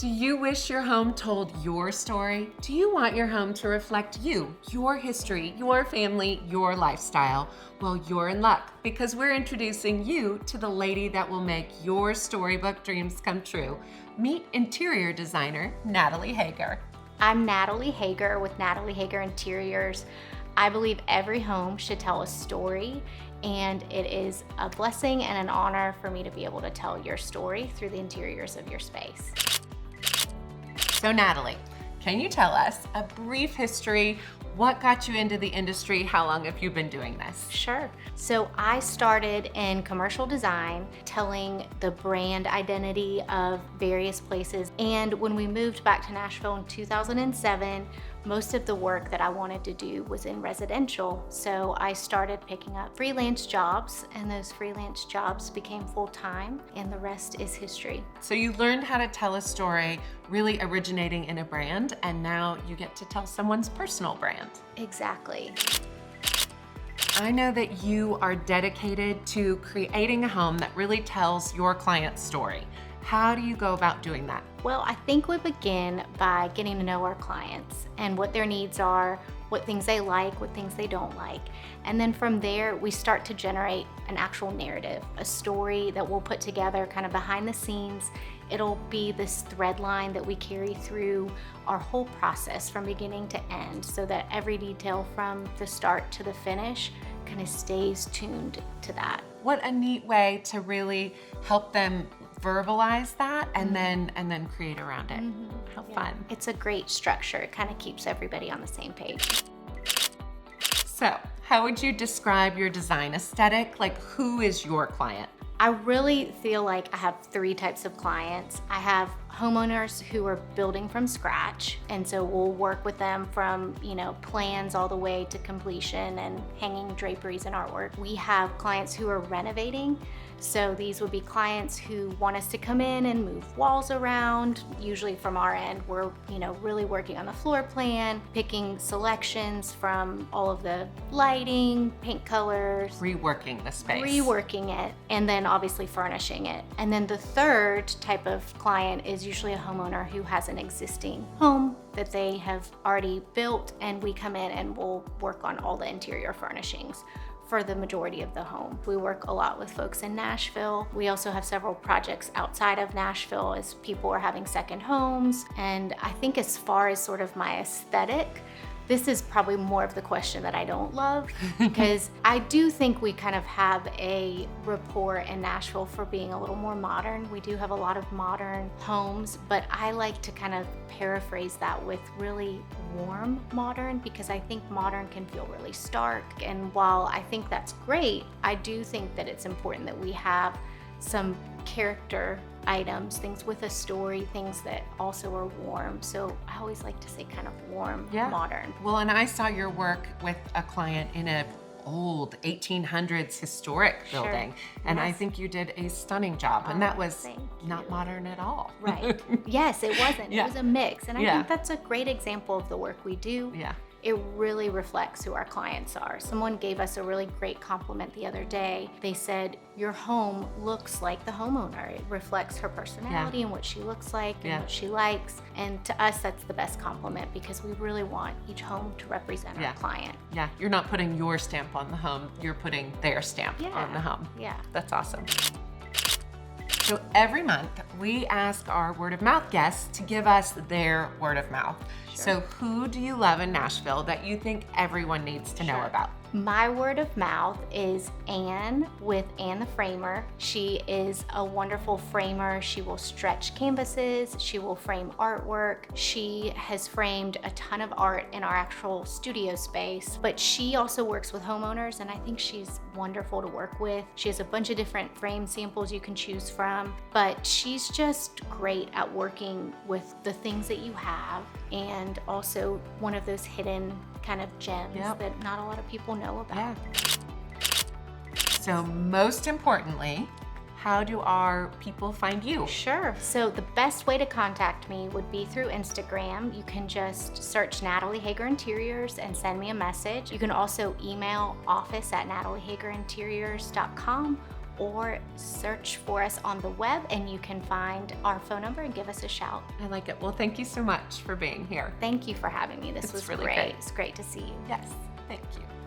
Do you wish your home told your story? Do you want your home to reflect you, your history, your family, your lifestyle? Well, you're in luck because we're introducing you to the lady that will make your storybook dreams come true. Meet interior designer Natalie Hager. I'm Natalie Hager with Natalie Hager Interiors. I believe every home should tell a story, and it is a blessing and an honor for me to be able to tell your story through the interiors of your space. So Natalie, can you tell us a brief history? What got you into the industry? How long have you been doing this? Sure. So I started in commercial design, telling the brand identity of various places. And when we moved back to Nashville in 2007, most of the work that I wanted to do was in residential. So I started picking up freelance jobs, and those freelance jobs became full-time, and the rest is history. So you learned how to tell a story really originating in a brand, and now you get to tell someone's personal brand. Exactly. I know that you are dedicated to creating a home that really tells your client's story. How do you go about doing that? Well, I think we begin by getting to know our clients and what their needs are, what things they like, what things they don't like. And then from there, we start to generate an actual narrative, a story that we'll put together kind of behind the scenes. It'll be this thread line that we carry through our whole process from beginning to end, so that every detail from the start to the finish kind of stays tuned to that. What a neat way to really help them verbalize that and then create around it. How fun. It's a great structure. It kind of keeps everybody on the same page. So, how would you describe your design aesthetic? Like, who is your client? I really feel like I have three types of clients. I have homeowners who are building from scratch, and so we'll work with them from, plans all the way to completion and hanging draperies and artwork. We have clients who are renovating. So these would be clients who want us to come in and move walls around. Usually from our end, we're really working on the floor plan, picking selections from all of the lighting, paint colors. Reworking the space. Reworking it, and then obviously furnishing it. And then the third type of client is usually a homeowner who has an existing home that they have already built, and we come in and we'll work on all the interior furnishings for the majority of the home. We work a lot with folks in Nashville. We also have several projects outside of Nashville as people are having second homes. And I think as far as sort of my aesthetic, this is probably more of the question that I don't love, because I do think we kind of have a rapport in Nashville for being a little more modern. We do have a lot of modern homes, but I like to kind of paraphrase that with really warm modern, because I think modern can feel really stark. And while I think that's great, I do think that it's important that we have some character items, things with a story, things that also are warm. So I always like to say kind of warm, modern. Well, and I saw your work with a client in a old 1800s historic building, and I think you did a stunning job, and that was not modern at all. Right. Yes, it wasn't. It was a mix, and I think that's a great example of the work we do. Yeah. It really reflects who our clients are. Someone gave us a really great compliment the other day. They said, your home looks like the homeowner. It reflects her personality and what she looks like and what she likes. And to us, that's the best compliment, because we really want each home to represent our client. Yeah, you're not putting your stamp on the home, you're putting their stamp on the home. Yeah. That's awesome. So every month, we ask our word of mouth guests to give us their word of mouth. So who do you love in Nashville that you think everyone needs to know about? My word of mouth is Anne with Anne the Framer. She is a wonderful framer. She will stretch canvases. She will frame artwork. She has framed a ton of art in our actual studio space, but she also works with homeowners, and I think she's wonderful to work with. She has a bunch of different frame samples you can choose from, but she's just great at working with the things that you have, and also one of those hidden kind of gems that not a lot of people know about. So most importantly, how do our people find you? Sure. So the best way to contact me would be through Instagram. You can just search Natalie Hager Interiors and send me a message. You can also email office@nataliehagerinteriors.com, or search for us on the web and you can find our phone number and give us a shout. I like it. Well, thank you so much for being here. Thank you for having me. This was really great. great. It's great to see you. Yes, thank you.